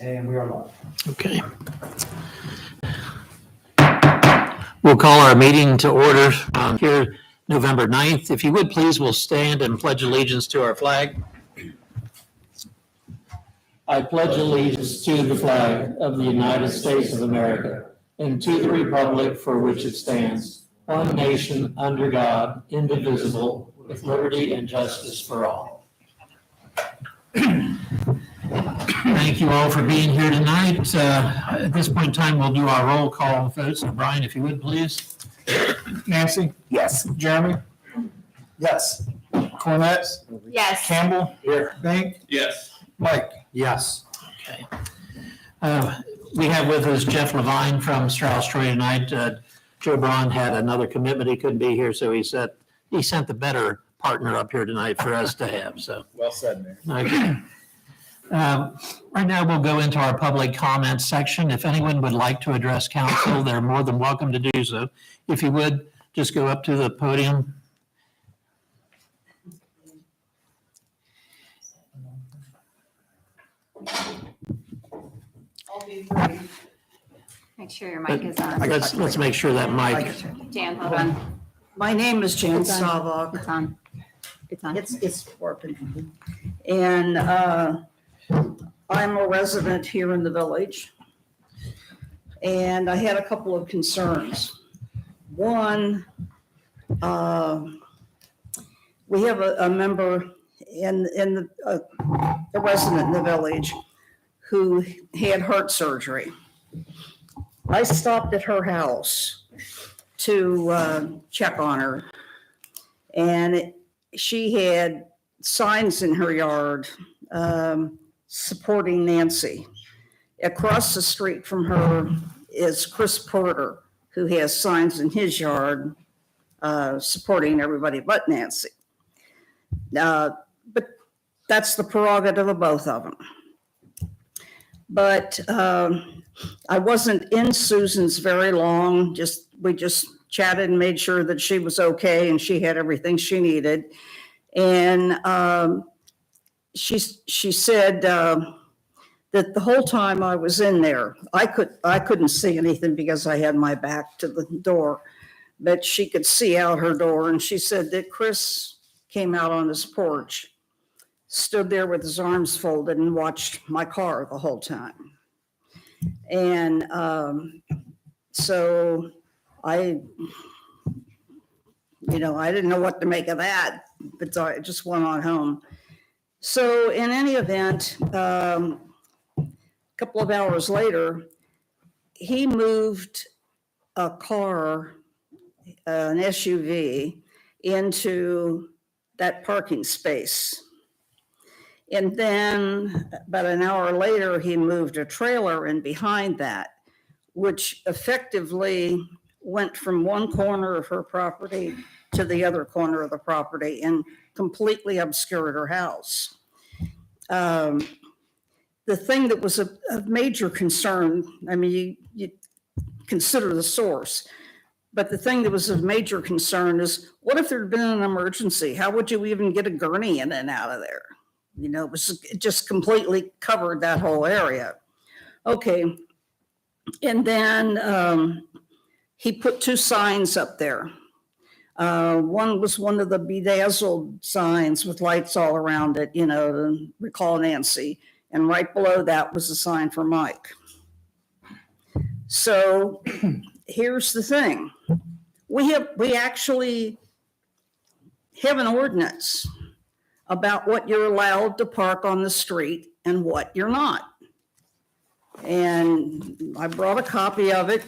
And we are live. Okay. We'll call our meeting to order here November 9th. If you would, please, we'll stand and pledge allegiance to our flag. I pledge allegiance to the flag of the United States of America and to the republic for which it stands, one nation under God, indivisible, with liberty and justice for all. Thank you all for being here tonight. At this point in time, we'll do our roll call votes. So Brian, if you would, please. Nancy? Yes. Jeremy? Yes. Cornett? Yes. Campbell? Here. Bank? Yes. Mike? Yes. Okay. We have with us Jeff Levine from Strauss Troy tonight. Joe Braun had another commitment. He couldn't be here, so he sent the better partner up here tonight for us to have, so. Well said, Mayor. Okay. Right now, we'll go into our public comments section. If anyone would like to address council, they're more than welcome to do so. If you would, just go up to the podium. Make sure your mic is on. Let's make sure that mic, Jan, hold on. My name is Jan It's on. Savak. It's on. It's on. It's working. And I'm a resident here in the village. And I had a couple of concerns. One, we have a member in the, a resident in the village who had heart surgery. I stopped at her house to check on her. And she had signs in her yard supporting Nancy. Across the street from her is Chris Porter, who has signs in his yard supporting everybody but Nancy. But that's the prerogative of both of them. But I wasn't in Susan's very long. We just chatted and made sure that she was okay and she had everything she needed. And she said that the whole time I was in there, I couldn't see anything because I had my back to the door, but she could see out her door. And she said that Chris came out on his porch, stood there with his arms folded and watched my car the whole time. And so I didn't know what to make of that, but I just went on home. So in any event, a couple of hours later, he moved a car, an SUV, into that parking space. And then about an hour later, he moved a trailer in behind that, which effectively went from one corner of her property to the other corner of the property and completely obscured her house. The thing that was a major concern, I mean, you consider the source, but the thing that was of major concern is, what if there had been an emergency? How would you even get a gurney in and out of there? It just completely covered that whole area. Okay. And then he put two signs up there. One was one of the bedazzled signs with lights all around it, to recall Nancy. And right below that was a sign for Mike. So here's the thing. We actually have an ordinance about what you're allowed to park on the street and what you're not. And I brought a copy of it.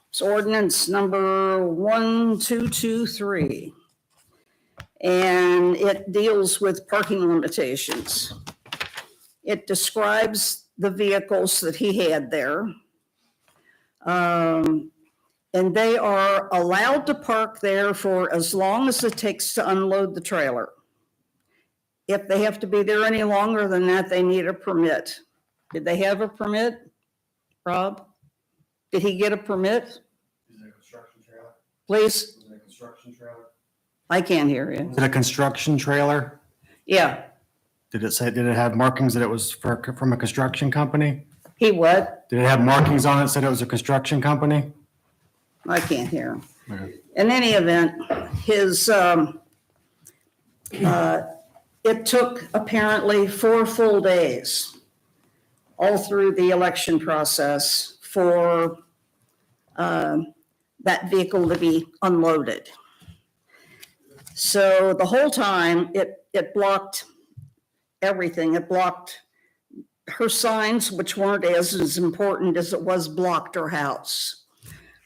It's ordinance number 1223. And it deals with parking limitations. It describes the vehicles that he had there. And they are allowed to park there for as long as it takes to unload the trailer. If they have to be there any longer than that, they need a permit. Did they have a permit, Rob? Did he get a permit? Is it a construction trailer? Please, Is it a construction trailer? I can't hear you. Is it a construction trailer? Yeah, Did it have markings that it was from a construction company? He what? Did it have markings on it that said it was a construction company? I can't hear him. Okay. In any event, it took apparently 4 full days all through the election process for that vehicle to be unloaded. So the whole time it blocked everything. It blocked her signs, which weren't as important as it was blocked her house.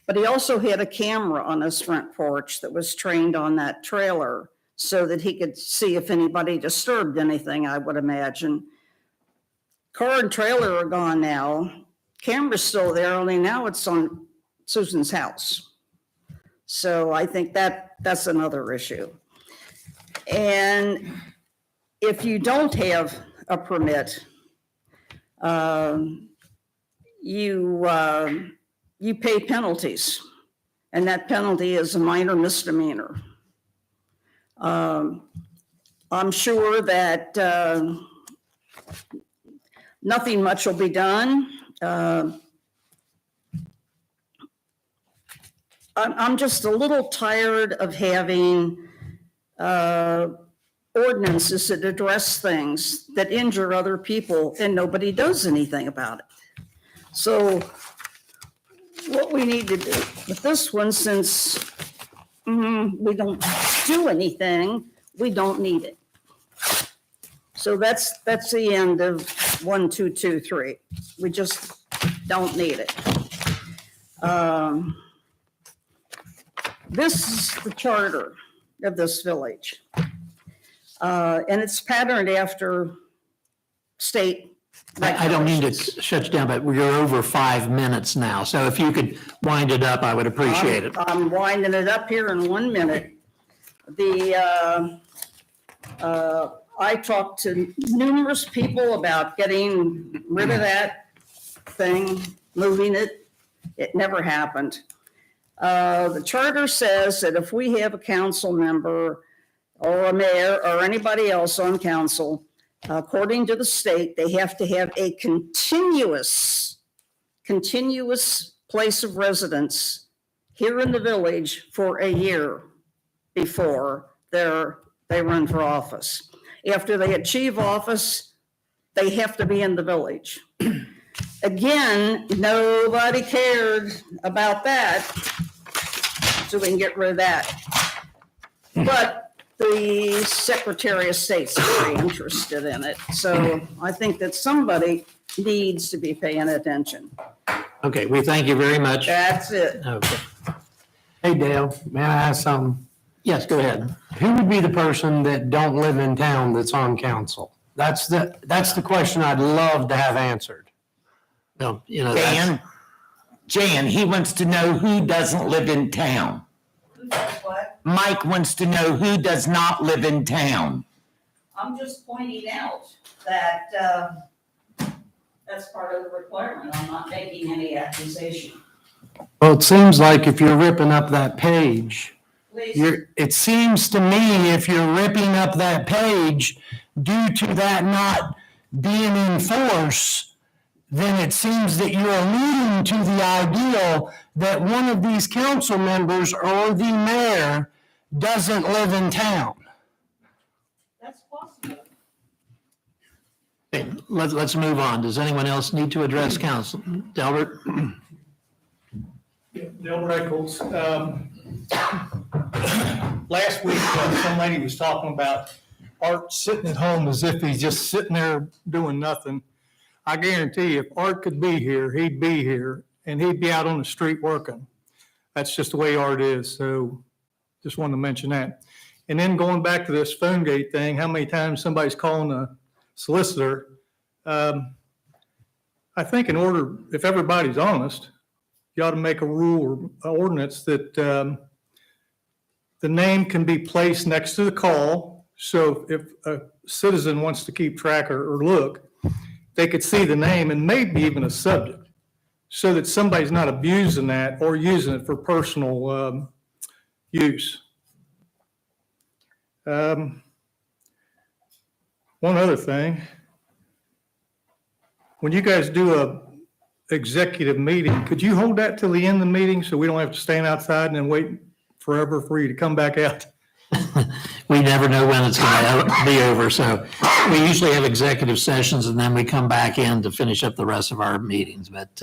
But he also had a camera on his front porch that was trained on that trailer so that he could see if anybody disturbed anything, I would imagine. Car and trailer are gone now. Camera's still there, only now it's on Susan's house. So I think that's another issue. And if you don't have a permit, you pay penalties, and that penalty is a minor misdemeanor. I'm sure that nothing much will be done. I'm just a little tired of having ordinances that address things that injure other people and nobody does anything about it. So what we need to do with this one, since we don't do anything, we don't need it. So that's the end of 1, 2, 2, 3. We just don't need it. This is the charter of this village. And it's patterned after state. I don't mean to shut you down, but we're over 5 minutes now. So if you could wind it up, I would appreciate it. I'm winding it up here in 1 minute. I talked to numerous people about getting rid of that thing, moving it. It never happened. The charter says that if we have a council member or a mayor or anybody else on council, according to the state, they have to have a continuous place of residence here in the village for a year before they run for office. After they achieve office, they have to be in the village. Again, nobody cared about that, so we can get rid of that. But the Secretary of State's very interested in it, so I think that somebody needs to be paying attention. Okay, we thank you very much. That's it. Okay. Hey Dale, may I ask something? Yes, go ahead. Who would be the person that don't live in town that's on council? That's the question I'd love to have answered. Well, that's, Jan, he wants to know who doesn't live in town. What? Mike wants to know who does not live in town. I'm just pointing out that that's part of the requirement. I'm not making any accusation. Well, it seems like if you're ripping up that page, Please. it seems to me if you're ripping up that page due to that not being in force, then it seems that you're alluding to the ideal that one of these council members or the mayor doesn't live in town. That's possible. okay, let's move on. Does anyone else need to address council? Delbert? Dale Reckles. Last week, some lady was talking about Art sitting at home as if he's just sitting there doing nothing. I guarantee you, if Art could be here, he'd be here, and he'd be out on the street working. That's just the way Art is, so just wanted to mention that. And then going back to this phone gate thing, how many times somebody's calling a solicitor. I think in order, if everybody's honest, you ought to make a rule or ordinance that the name can be placed next to the call. So if a citizen wants to keep track or look, they could see the name and maybe even a subject so that somebody's not abusing that or using it for personal use. One One other thing. When you guys do a executive meeting, could you hold that till the end of the meeting so we don't have to stand outside and then wait forever for you to come back out? We never know when it's going to be over, so we usually have executive sessions and then we come back in to finish up the rest of our meetings, but,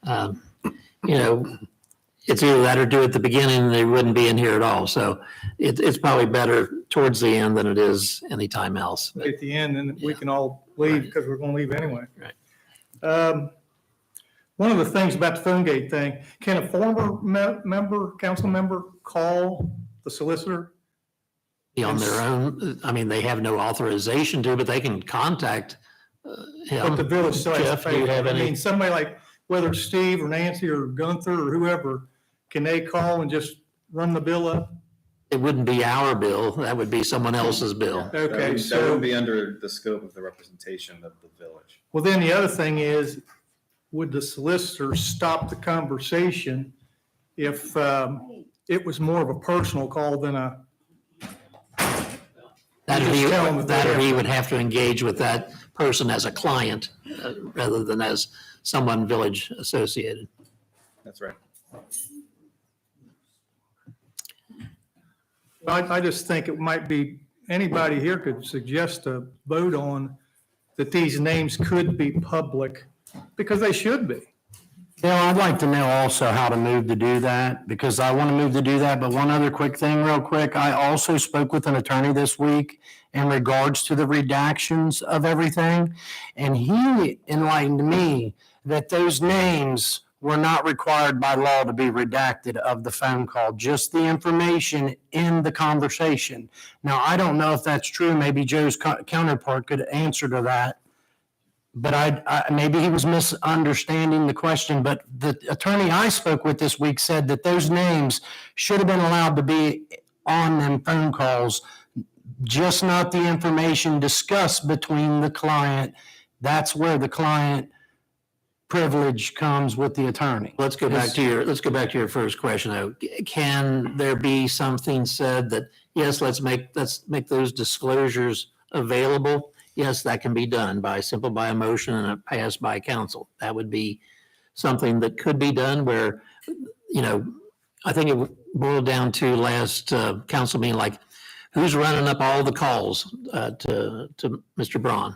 you know, it's either that or do it at the beginning and they wouldn't be in here at all, so it's probably better towards the end than it is anytime else. At the end, and we can all leave because we're going to leave anyway. Right. One of the things about the phone gate thing, can a former member, council member call the solicitor? Be on their own, I mean, they have no authorization to, but they can contact But him. the village still has to Jeff, do you pay. have I any- mean, somebody like, whether it's Steve or Nancy or Gunther or whoever, can they call and just run the bill up? It wouldn't be our bill, that would be someone else's bill. Okay, That would so, be under the scope of the representation of the village. well, then the other thing is, would the solicitor stop the conversation if it was more of a personal call than a, That You just tell them that they he have- would have to engage with that person as a client rather than as someone village associated. That's right. I just think it might be, anybody here could suggest a vote on that these names could be public, because they should be. I'd like to know also how to move to do that, because I want to move to do that. But one other quick thing, real quick, I also spoke with an attorney this week in regards to the redactions of everything. And he enlightened me that those names were not required by law to be redacted of the phone call, just the information in the conversation. Now, I don't know if that's true. Maybe Joe's counterpart could answer to that. But maybe he was misunderstanding the question, but the attorney I spoke with this week said that those names should have been allowed to be on them phone calls, just not the information discussed between the client. That's where the client privilege comes with the attorney. Let's go back to your first question though. Can there be something said that, yes, let's make those disclosures available? Yes, that can be done by a motion and passed by council. That would be something that could be done where, you know, I think it boiled down to last council meeting, like who's running up all the calls to Mr. Braun?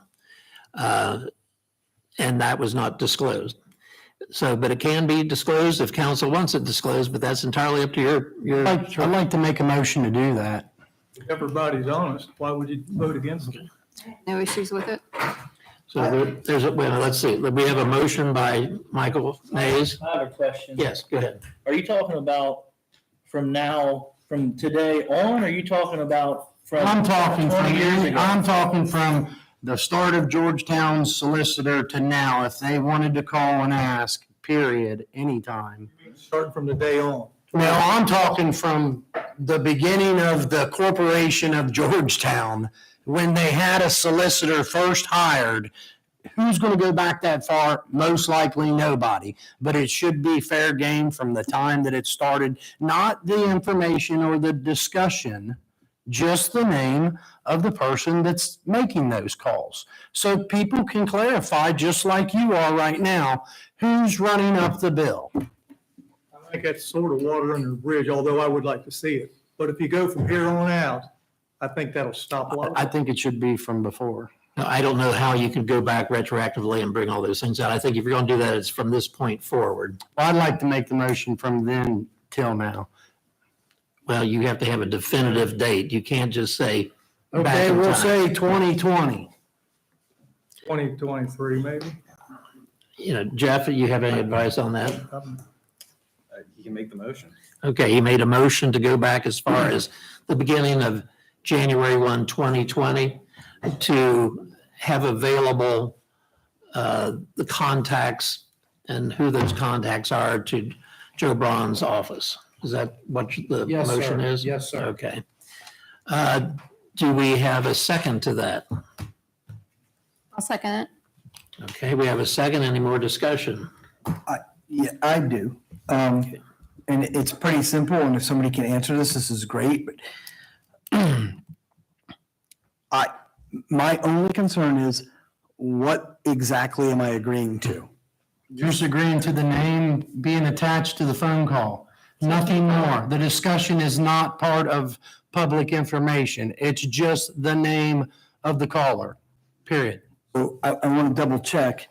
And that was not disclosed. So, but it can be disclosed if council wants it disclosed, but that's entirely up to your. I'd like to make a motion to do that. If everybody's honest, why would you vote against it? No issues with it? So let's see, we have a motion by Michael Mays. I have a question. Yes, go ahead. Are you talking about from today on, or are you talking about from? I'm talking 20 years ago? I'm talking from the start of Georgetown's solicitor to now, if they wanted to call and ask, period, anytime. Starting from the day on. No, I'm talking from the beginning of the corporation of Georgetown, when they had a solicitor first hired. Who's going to go back that far? Most likely nobody. But it should be fair game from the time that it started, not the information or the discussion, just the name of the person that's making those calls. So people can clarify, just like you are right now, who's running up the bill. I think that's sort of water under the bridge, although I would like to see it. But if you go from here on out, I think that'll stop a lot. I think it should be from before. Now, I don't know how you can go back retroactively and bring all those things out. I think if you're going to do that, it's from this point forward. I'd like to make the motion from then till now. Well, you have to have a definitive date. You can't just say back Okay, in we'll time. say 2020. 2023 maybe. You know, Jeff, you have any advice on that? You can make the motion. Okay, he made a motion to go back as far as the beginning of January 1, 2020, to have available the contacts and who those contacts are to Joe Braun's office. Is that what the Yes, sir. motion is? Yes, sir. Okay. Do we have a second to that? I'll second it. Okay, we have a second. Any more discussion? Yeah, I do. And it's pretty simple, and if somebody can answer this is great, but My only concern is what exactly am I agreeing to? You're just agreeing to the name being attached to the phone call. Nothing more. The discussion is not part of public information. It's just the name of the caller, period. So I want to double check.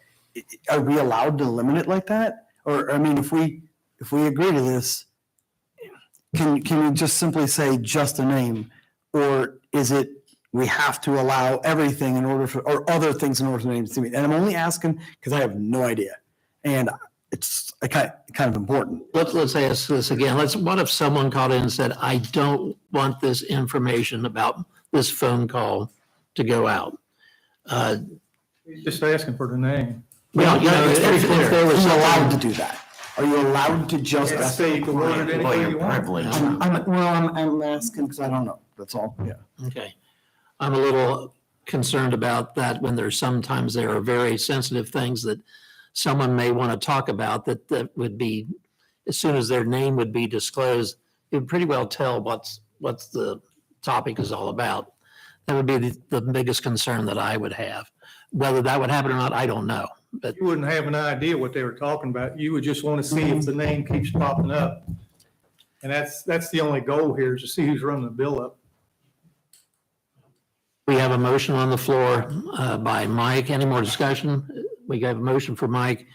Are we allowed to limit it like that? Or, I mean, if we agree to this, can we just simply say just a name? Or is it, we have to allow everything in order for, or other things in order for names to meet? And I'm only asking because I have no idea. And it's kind of important. Let's ask this again. What if someone called in and said, I don't want this information about this phone call to go out? He's just asking for the name. Well, you know, if there was Are you allowed to something, do that? Are you allowed to just? Yes, say you can word it any way you want. Privilege. I'm asking because I don't know. That's all. Yeah. okay. I'm a little concerned about that when sometimes there are very sensitive things that someone may want to talk about that would be, as soon as their name would be disclosed, it would pretty well tell what's the topic is all about. That would be the biggest concern that I would have. Whether that would happen or not, I don't know. But You wouldn't have an idea what they were talking about. You would just want to see if the name keeps popping up. And that's the only goal here, is to see who's running the bill up. we have a motion on the floor by Mike. Any more discussion? We have a motion for Mike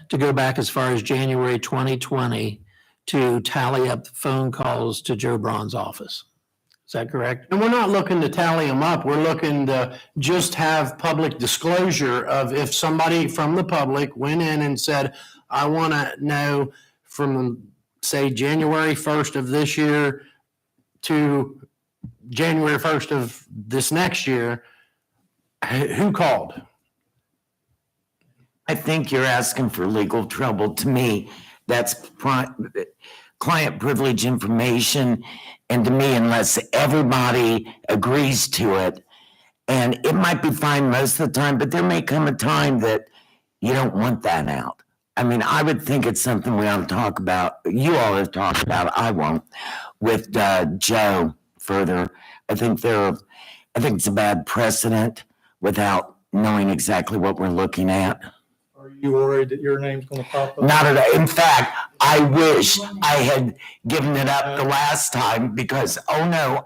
to go back as far as January 2020 to tally up phone calls to Joe Braun's office. Is that correct? And we're not looking to tally them up. We're looking to just have public disclosure of if somebody from the public went in and said, I want to know from, say, January 1st of this year to January 1st of this next year, who called? I think you're asking for legal trouble. To me, that's client privilege information. And to me, unless everybody agrees to it, and it might be fine most of the time, but there may come a time that you don't want that out. I mean, I would think it's something we ought to talk about. You all have talked about, I won't, with Joe further. I think it's a bad precedent without knowing exactly what we're looking at. Are you worried that your name's going to pop up? Not at all. In fact, I wish I had given it up the last time because, oh no,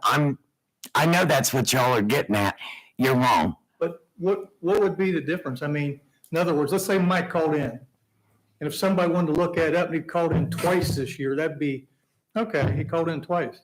I know that's what y'all are getting at. You're wrong. But what would be the difference? I mean, in other words, let's say Mike called in. And if somebody wanted to look that up and he called in twice this year, that'd be, okay, he called in twice.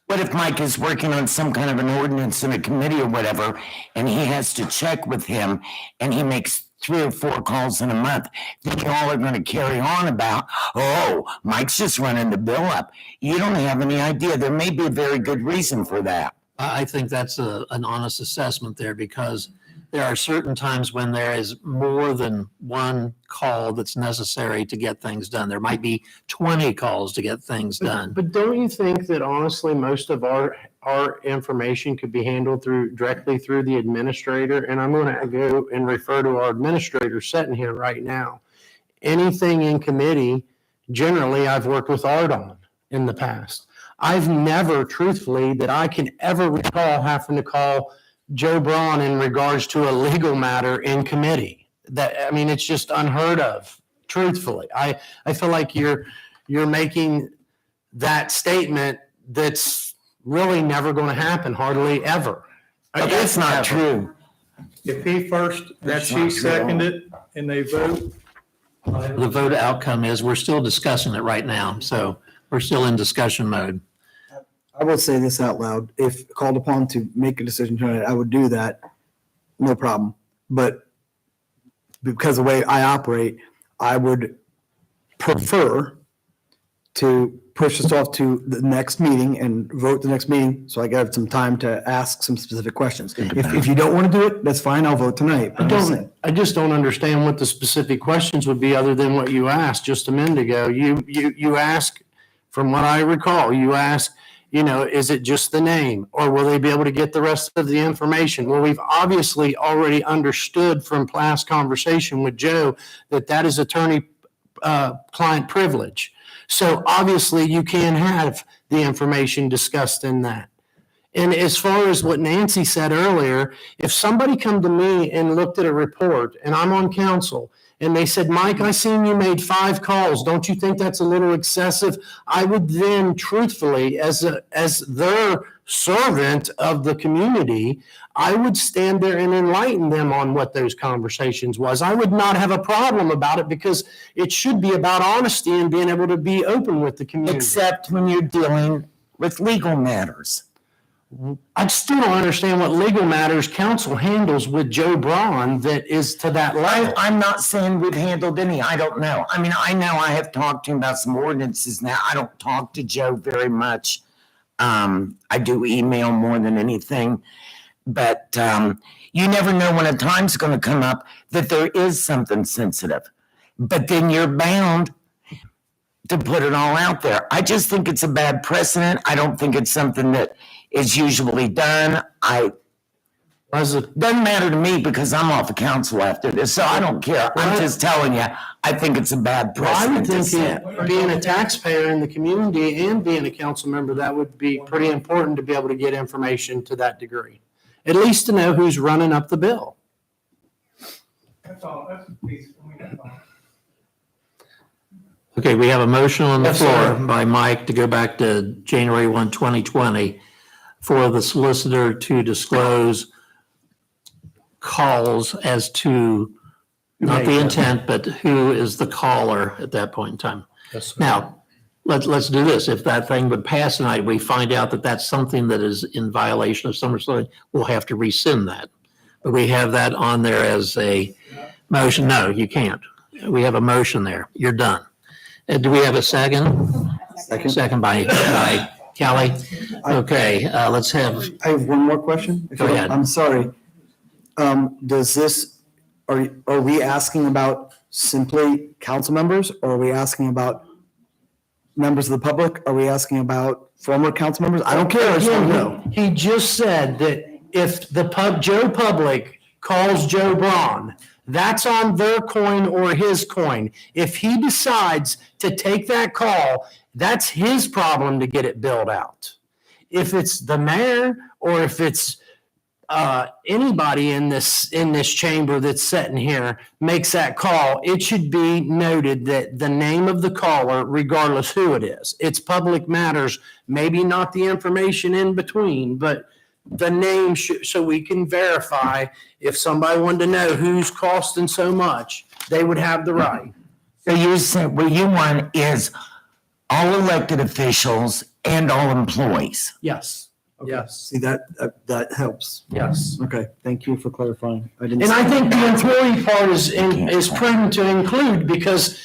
What if Mike is working on some kind of an ordinance in a committee or whatever, and he has to check with him and he makes 3 or 4 calls in a month? Then you all are going to carry on about, oh, Mike's just running the bill up. You don't have any idea. There may be a very good reason for that. I think that's an honest assessment there, because there are certain times when there is more than one call that's necessary to get things done. There might be 20 calls to get things done. But don't you think that honestly, most of our information could be handled directly through the administrator? And I'm going to go and refer to our administrator sitting here right now. Anything in committee, generally, I've worked with Art on in the past. I've never, truthfully, that I can ever recall having to call Joe Braun in regards to a legal matter in committee. It's just unheard of, truthfully. I feel like you're making that statement that's really never going to happen, hardly ever. But that's not Ever. true. If he first, and That's she not true. seconded and they vote. The vote outcome is we're still discussing it right now. So we're still in discussion mode. I will say this out loud. If called upon to make a decision tonight, I would do that. No problem. But because of the way I operate, I would prefer to push this off to the next meeting and vote the next meeting so I get some time to ask some specific questions. If you don't want to do it, that's fine. I'll vote tonight. I just don't understand what the specific questions would be other than what you asked just a minute ago. You ask, from what I recall, you ask, is it just the name, or will they be able to get the rest of the information? Well, we've obviously already understood from last conversation with Joe that is attorney-client privilege. So obviously you can have the information discussed in that. And as far as what Nancy said earlier, if somebody come to me and looked at a report and I'm on council and they said, Mike, I seen you made 5 calls. Don't you think that's a little excessive? I would then truthfully, as their servant of the community, I would stand there and enlighten them on what those conversations was. I would not have a problem about it because it should be about honesty and being able to be open with the community. Except when you're dealing with legal matters. I still don't understand what legal matters council handles with Joe Braun that is to that level. I'm not saying we've handled any, I don't know. I mean, I know I have talked to him about some ordinances now. I don't talk to Joe very much. I do email more than anything. But you never know when a time's going to come up that there is something sensitive. But then you're bound to put it all out there. I just think it's a bad precedent. I don't think it's something that is usually done. Doesn't matter to me because I'm off the council after this, so I don't care. I'm just telling you, I think it's a bad Well, I would precedent to think set. that being a taxpayer in the community and being a council member, that would be pretty important to be able to get information to that degree. At least to know who's running up the bill. That's all, that's a piece, that's all. Okay, we have a motion on the Yes, floor sir. by Mike to go back to January 1, 2020 for the solicitor to disclose calls as to not the intent, but who is the caller at that point in time. Now, let's do this. If that thing would pass tonight, we find out that that's something that is in violation of some sort, we'll have to rescind that. But we have that on there as a motion. No, you can't. We have a motion there. You're done. Do we have a second? Second by Kelly. Okay, let's have, I have one more question. Go ahead. I'm sorry. Does this, are we asking about simply council members? Or are we asking about members of the public? Are we asking about former council members? I don't care. I just want to know. He just said that if the Joe Public calls Joe Braun, that's on their coin or his coin. If he decides to take that call, that's his problem to get it billed out. If it's the mayor or if it's anybody in this chamber that's sitting here makes that call, it should be noted that the name of the caller, regardless who it is, it's public matters, maybe not the information in between, but the name so we can verify if somebody wanted to know who's costing so much, they would have the right. So you said what you want is all elected officials and all employees. Yes, yes, See, that helps. yes. Okay, thank you for clarifying. I didn't. And I think the employee part is prudent to include because,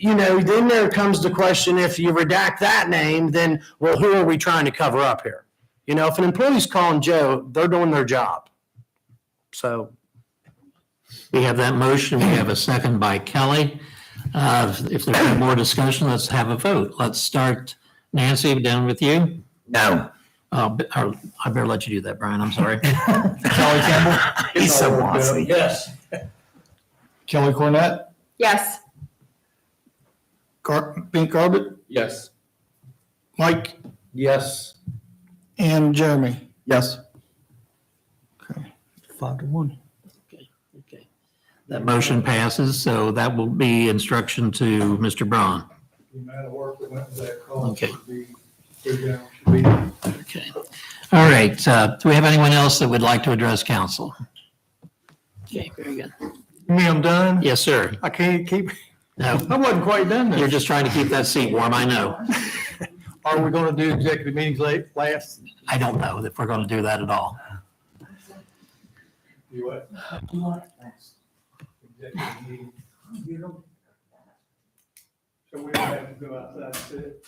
then there comes the question, if you redact that name, then, well, who are we trying to cover up here? If an employee's calling Joe, they're doing their job. So, we have that motion. We have a second by Kelly. If there's no more discussion, let's have a vote. Let's start. Nancy, down with you. No. I better let you do that, Brian. I'm sorry. Kelly Campbell? He's so bossy. Yes. Kelly Cornett? Yes. Pink Garbett? Yes. Mike? Yes. And Jeremy? Yes. 5-1. Okay. That motion passes, so that will be instruction to Mr. Braun. The amount of work that went into that call Okay. should be, should be. Okay. All right. Do we have anyone else that would like to address council? Okay, very good. Me, I'm done? Yes, sir. I can't keep, No, I wasn't quite done you're there. just trying to keep that seat warm, I know. Are we gonna do executive meetings last? I don't know if we're going to do that at all. You what? Executive meeting. So we don't have to go outside and sit?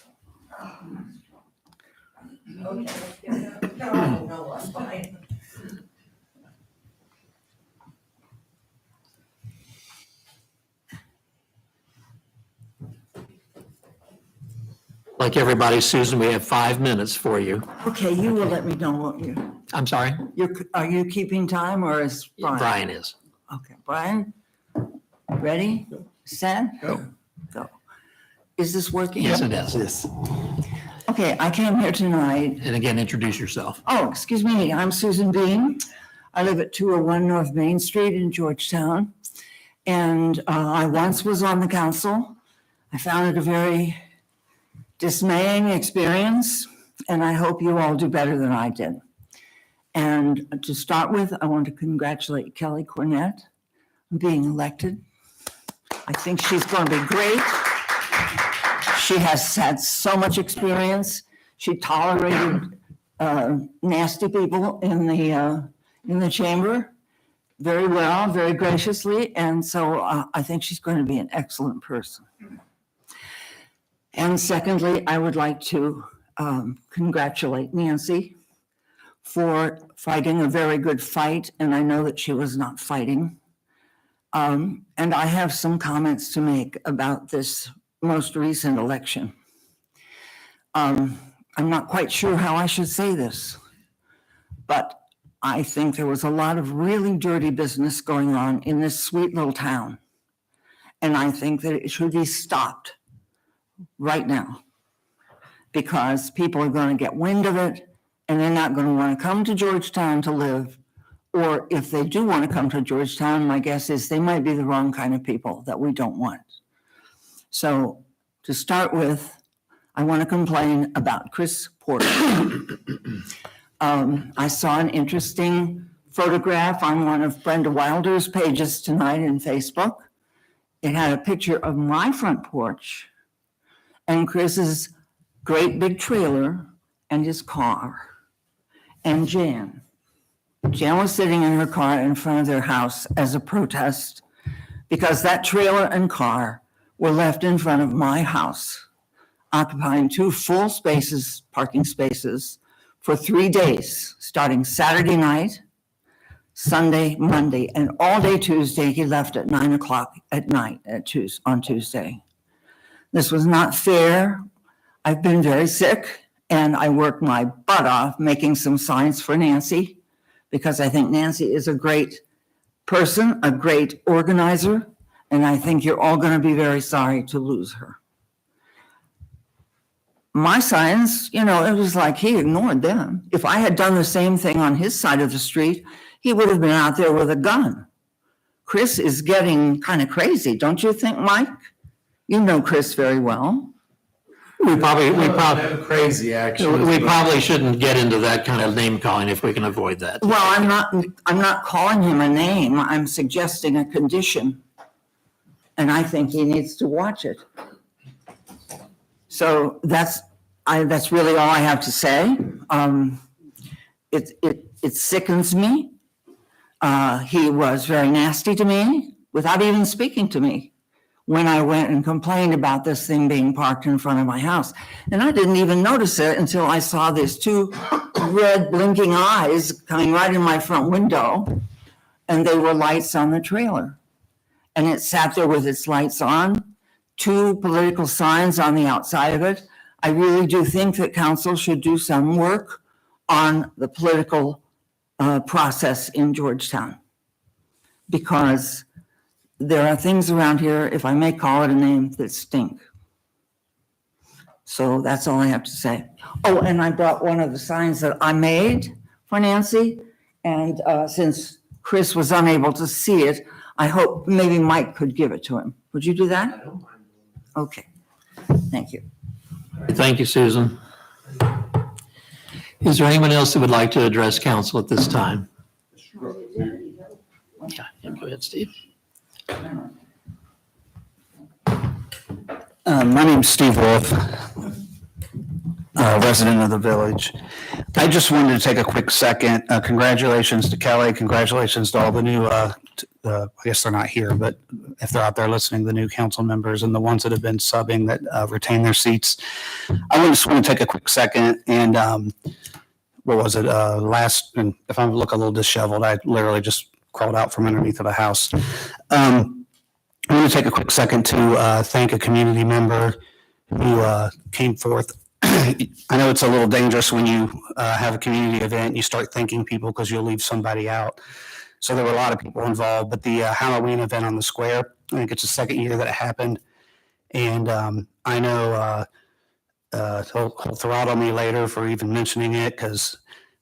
Like everybody, Susan, we have 5 minutes for you. Okay, you will let me know, won't you? I'm sorry, Are you keeping time or is Brian? Brian is. Okay, Brian, ready, set, Go. go. Is this working? Yes, it is. Yes. Okay, I came here tonight. And again, introduce yourself. Oh, excuse me, I'm Susan Bean. I live at 201 North Main Street in Georgetown. And I once was on the council. I found it a very dismaying experience, and I hope you all do better than I did. And to start with, I want to congratulate Kelly Cornett on being elected. I think she's going to be great. She has had so much experience. She tolerated nasty people in the chamber very well, very graciously, and so I think she's going to be an excellent person. And secondly, I would like to congratulate Nancy for fighting a very good fight, and I know that she was not fighting. And I have some comments to make about this most recent election. I'm not quite sure how I should say this, but I think there was a lot of really dirty business going on in this sweet little town. And I think that it should be stopped right now, because people are going to get wind of it and they're not going to want to come to Georgetown to live. Or if they do want to come to Georgetown, my guess is they might be the wrong kind of people that we don't want. So to start with, I want to complain about Chris Porter. I saw an interesting photograph on one of Brenda Wilder's pages tonight in Facebook. It had a picture of my front porch and Chris's great big trailer and his car. And Jan was sitting in her car in front of their house as a protest because that trailer and car were left in front of my house, occupying 2 full spaces, parking spaces, for 3 days, starting Saturday night, Sunday, Monday, and all day Tuesday. He left at 9:00 at night on Tuesday. This was not fair. I've been very sick, and I worked my butt off making some signs for Nancy, because I think Nancy is a great person, a great organizer, and I think you're all going to be very sorry to lose her. My signs, it was like he ignored them. If I had done the same thing on his side of the street, he would have been out there with a gun. Chris is getting kind of crazy, don't you think, Mike? You know Chris very well. We probably Crazy, actually. we probably shouldn't get into that kind of name calling if we can avoid that. Well, I'm not calling him a name. I'm suggesting a condition. And I think he needs to watch it. So that's really all I have to say. It sickens me. He was very nasty to me without even speaking to me when I went and complained about this thing being parked in front of my house. And I didn't even notice it until I saw these 2 red blinking eyes coming right in my front window, and they were lights on the trailer. And it sat there with its lights on, 2 political signs on the outside of it. I really do think that council should do some work on the political process in Georgetown, because there are things around here, if I may call it a name, that stink. So that's all I have to say. Oh, and I brought one of the signs that I made for Nancy. And since Chris was unable to see it, I hope maybe Mike could give it to him. Would you do that? Okay. Thank you. Thank you, Susan. Is there anyone else that would like to address council at this time? Yeah, go ahead, Steve. My name's Steve Wolf, resident of the village. I just wanted to take a quick second. Congratulations to Kelly. Congratulations to all the new, I guess they're not here, but if they're out there listening, the new council members and the ones that have been subbing that retain their seats. I just want to take a quick second and what was it? And if I look a little disheveled, I literally just crawled out from underneath of a house. I want to take a quick second to thank a community member who came forth. I know it's a little dangerous when you have a community event and you start thanking people because you'll leave somebody out. So there were a lot of people involved, but the Halloween event on the square, I think it's the 2nd year that it happened. And I know he'll throttle me later for even mentioning it because,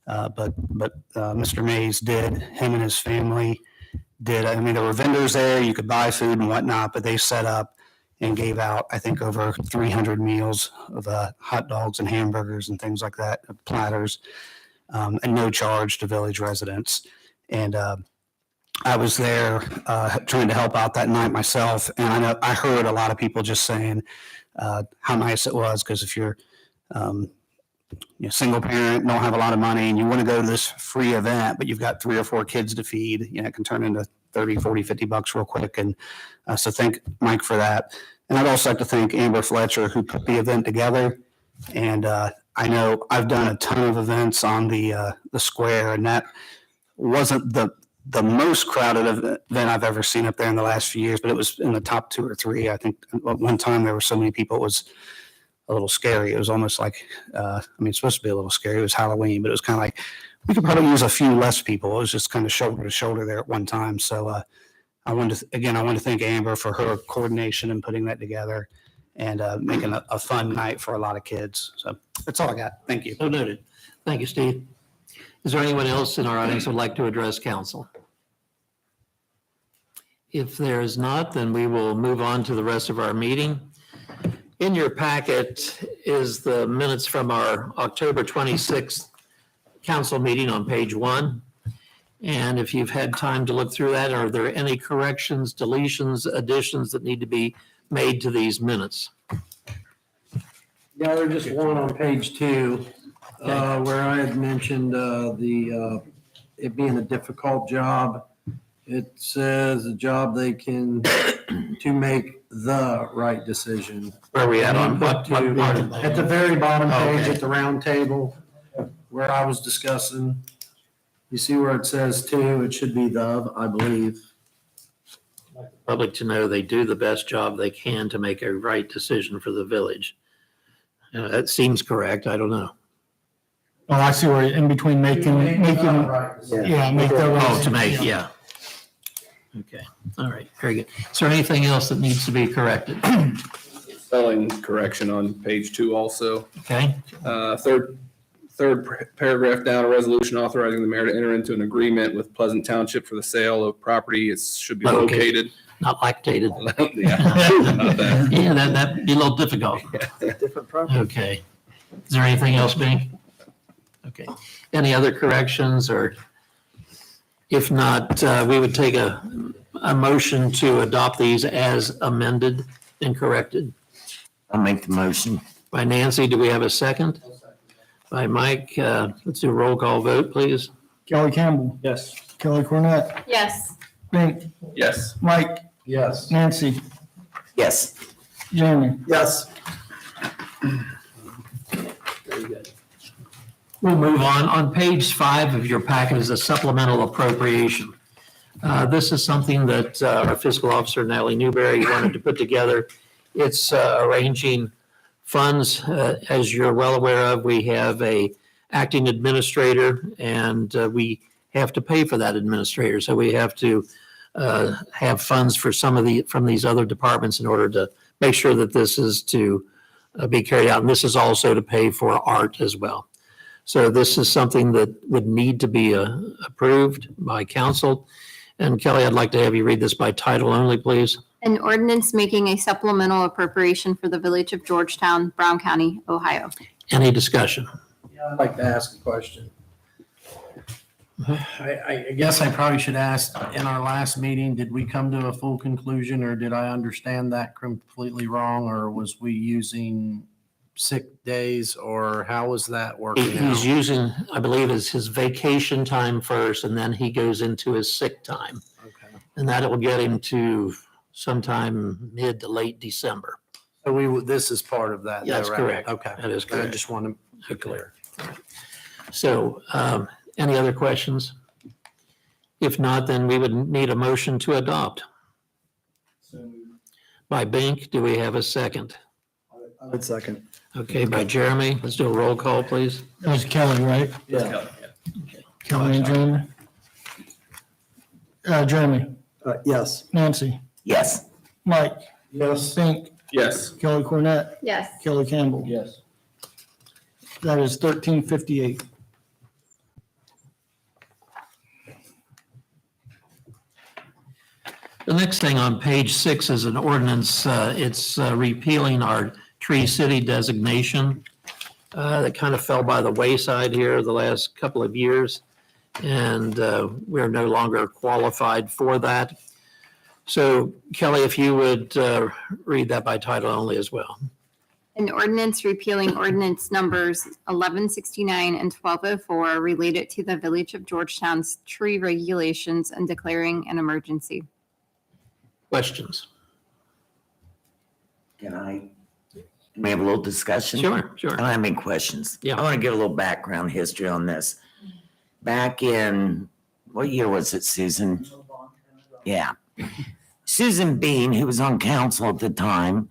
Mr. Mays did, him and his family did. I mean, there were vendors there, you could buy food and whatnot, but they set up and gave out, I think, over 300 meals of hot dogs and hamburgers and things like that, platters, and no charge to village residents. And I was there trying to help out that night myself, and I heard a lot of people just saying how nice it was, because if you're single parent, don't have a lot of money, and you want to go to this free event, but you've got 3 or 4 kids to feed, it can turn into 30, 40, 50 bucks real quick. And so thank Mike for that. And I'd also like to thank Amber Fletcher, who put the event together. And I know I've done a ton of events on the square, and that wasn't the most crowded event I've ever seen up there in the last few years, but it was in the top 2 or 3. I think at one time there were so many people, it was a little scary. It was almost like, it's supposed to be a little scary. It was Halloween, but it was kind of like, we could probably use a few less people. It was just kind of shoulder to shoulder there at one time. So I want to thank Amber for her coordination and putting that together and making a fun night for a lot of kids. So that's all I got. Thank you. So noted. Thank you, Steve. Is there anyone else in our audience who would like to address council? If there is not, then we will move on to the rest of our meeting. In your packet is the minutes from our October 26th council meeting on page 1. And if you've had time to look through that, are there any corrections, deletions, additions that need to be made to these minutes? Yeah, there's just one on page 2, where I had mentioned it being a difficult job. It says a job they can to make the right decision. Where are we at on what part of that? At the very bottom page, Okay. at the round table, where I was discussing, you see where it says to, it should be the, I believe. Public to know they do the best job they can to make a right decision for the village. That seems correct. I don't know. Oh, I see where in between making, make the Oh, to make, yeah. Okay, all right, very good. Is there anything else that needs to be corrected? Spelling correction on page 2 also. Okay, Third paragraph down, a resolution authorizing the mayor to enter into an agreement with Pleasant Township for the sale of property. It should be located. not lactated. Yeah, not that. Yeah, that'd be a little difficult. Different property. Okay. Is there anything else, Benny? Okay. Any other corrections, or if not, we would take a motion to adopt these as amended and corrected. I'll make the motion. By Nancy, do we have a second? By Mike, let's do a roll call vote, please. Kelly Campbell, Yes. Kelly Cornett, Yes. Bink, Yes. Mike, Yes. Nancy, Yes. Jeremy. Yes. We'll move on. On page 5 of your packet is a supplemental appropriation. This is something that our fiscal officer, Natalie Newberry, wanted to put together. It's arranging funds. As you're well aware of, we have a acting administrator, and we have to pay for that administrator. So we have to have funds for from these other departments in order to make sure that this is to be carried out. And this is also to pay for art as well. So this is something that would need to be approved by council. And Kelly, I'd like to have you read this by title only, please. An ordinance making a supplemental appropriation for the Village of Georgetown, Brown County, Ohio. Any discussion? Yeah, I'd like to ask a question. I guess I probably should ask, in our last meeting, did we come to a full conclusion, or did I understand that completely wrong, or was we using sick days, or how was that working He's out? using, I believe, his vacation time first, and then he goes into his sick time. Okay. And that will get him to sometime mid to late December. So this is part of that? That's though, right? correct. Okay. That is I correct. just want to be clear. So, any other questions? If not, then we would need a motion to adopt. By Bink, do we have a second? I would second. Okay, by Jeremy. Let's do a roll call, please. That was Kelly, right? Yeah. Kelly and Jeremy. Jeremy, Yes. Nancy, Yes. Mike, Yes. Bink, Yes. Kelly Cornett, Yes. Kelly Campbell. Yes. That is 1358. The next thing on page 6 is an ordinance. It's repealing our Tree City designation. That kind of fell by the wayside here the last couple of years, and we're no longer qualified for that. So Kelly, if you would read that by title only as well. An ordinance repealing ordinance numbers 1169 and 1204 related to the Village of Georgetown's tree regulations and declaring an emergency. Questions? Can we have a little discussion? Sure. I don't have any questions. Yeah. I want to give a little background history on this. Back in, what year was it, Susan? Yeah. Susan Bean, who was on council at the time,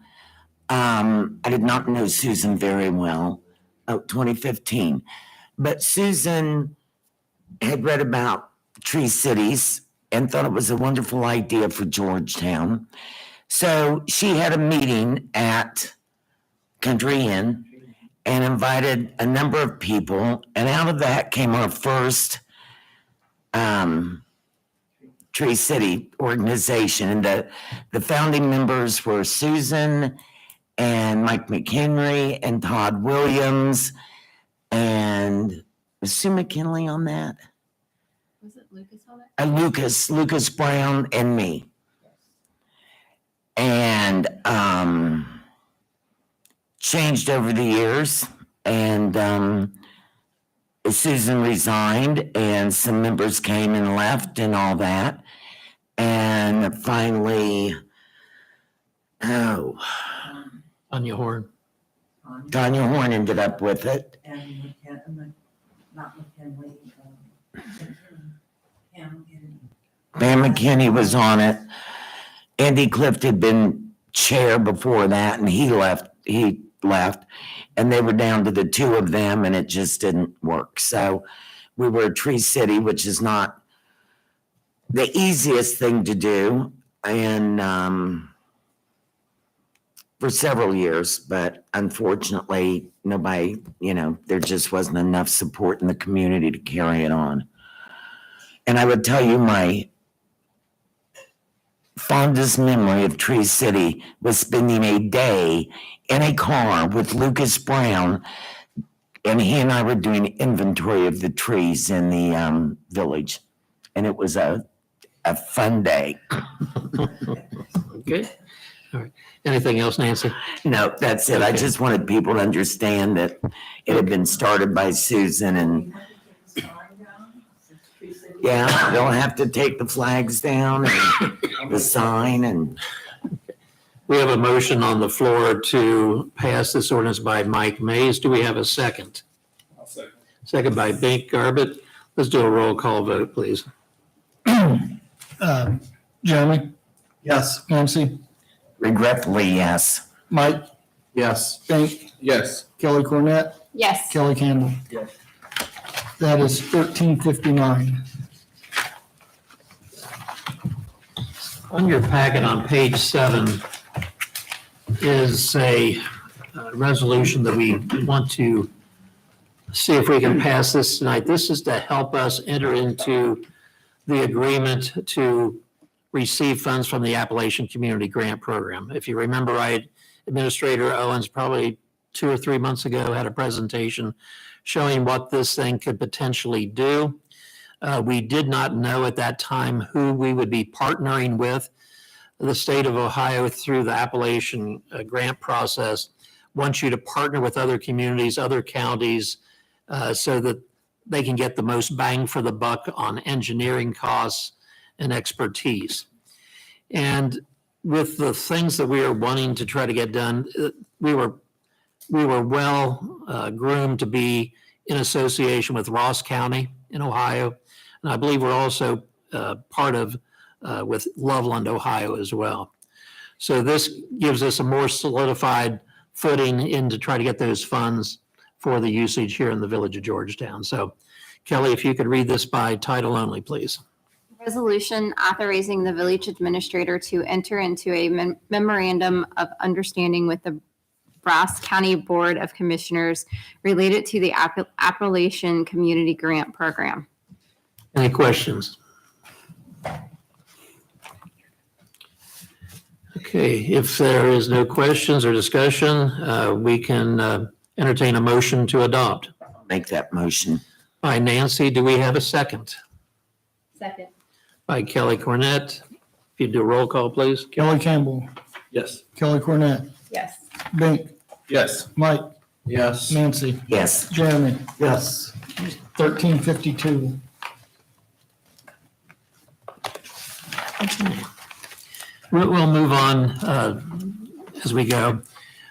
I did not know Susan very well, 2015. But Susan had read about Tree Cities and thought it was a wonderful idea for Georgetown. So she had a meeting at Country Inn and invited a number of people. And out of that came our first Tree City organization. And the founding members were Susan and Mike McHenry and Todd Williams. And was Sue McKinley on that? Was it Lucas on it? Lucas Brown and me. And changed over the years. And Susan resigned and some members came and left and all that. And finally, Tanya Horn. Tanya Horn ended up with it. And not McKinley. Pam McKinney was on it. Andy Clift had been chair before that and he left. And they were down to the two of them and it just didn't work. So we were a Tree City, which is not the easiest thing to do. And for several years, but unfortunately nobody, there just wasn't enough support in the community to carry it on. And I would tell you my fondest memory of Tree City was spending a day in a car with Lucas Brown, and he and I were doing inventory of the trees in the village. And it was a fun day. Okay. All right. Anything else, Nancy? No, that's it. I Okay. just wanted people to understand that it had been started by Susan and yeah, they'll have to take the flags down and the sign and We have a motion on the floor to pass this ordinance by Mike Mays. Do we have a second? I'll second. Second by Bink Garbett. Let's do a roll call vote, please. Jeremy, Yes. Nancy, regretfully, yes. Mike, Yes. Bink, Yes. Kelly Cornett, Yes. Kelly Campbell. Yes. That is 1359. On your packet on page 7 is a resolution that we want to see if we can pass this tonight. This is to help us enter into the agreement to receive funds from the Appalachian Community Grant Program. If you remember right, Administrator Owens probably 2 or 3 months ago had a presentation showing what this thing could potentially do. We did not know at that time who we would be partnering with. The state of Ohio, through the Appalachian grant process, wants you to partner with other communities, other counties, so that they can get the most bang for the buck on engineering costs and expertise. And with the things that we are wanting to try to get done, we were well groomed to be in association with Ross County in Ohio. And I believe we're also part of with Loveland, Ohio as well. So this gives us a more solidified footing in to try to get those funds for the usage here in the Village of Georgetown. So Kelly, if you could read this by title only, please. Resolution authorizing the village administrator to enter into a memorandum of understanding with the Brazos County Board of Commissioners related to the Appalachian Community Grant Program. Any questions? Okay, if there is no questions or discussion, we can entertain a motion to adopt. Make that motion. By Nancy, do we have a second? Second. By Kelly Cornett. If you do a roll call, please. Kelly Campbell, Yes. Kelly Cornett, Yes. Bink, Yes. Mike, Yes. Nancy, Yes. Jeremy, Yes. 1352. We'll move on as we go.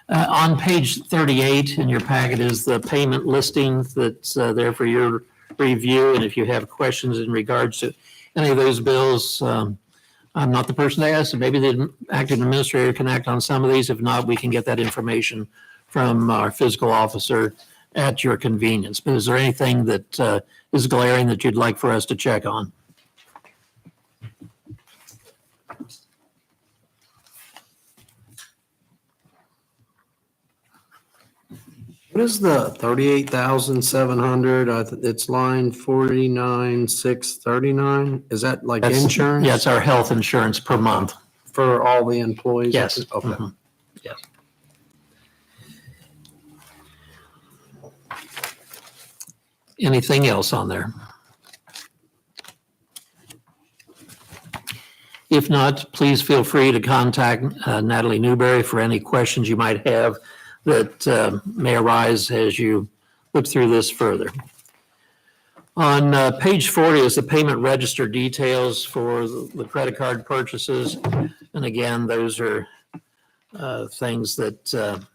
On page 38 in your packet is the payment listing that's there for your review. And if you have questions in regards to any of those bills, I'm not the person to ask, so maybe the acting administrator can act on some of these. If not, we can get that information from our fiscal officer at your convenience. But is there anything that is glaring that you'd like for us to check on? What is the 38,700? It's line 49,639. Is that like That's- insurance? Yeah, it's our health insurance per month. For all the employees? Yes. Okay. Mhm. Yes. Anything else on there? If not, please feel free to contact Natalie Newberry for any questions you might have that may arise as you look through this further. On page 40 is the payment register details for the credit card purchases. And again, those are things that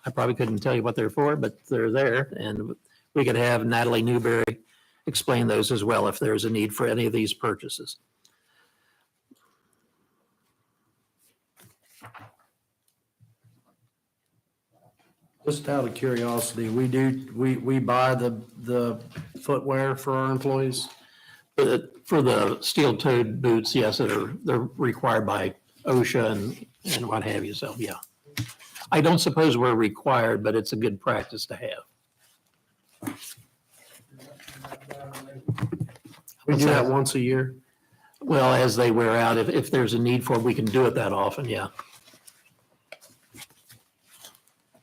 I probably couldn't tell you what they're for, but they're there. And we could have Natalie Newberry explain those as well if there's a need for any of these purchases. Just out of curiosity, we buy the footwear for our employees? For the steel-toed boots, yes, they're required by OSHA and what have you, so, yeah. I don't suppose we're required, but it's a good practice to have. We do that once a year? Well, as they wear out, if there's a need for it, we can do it that often, yeah.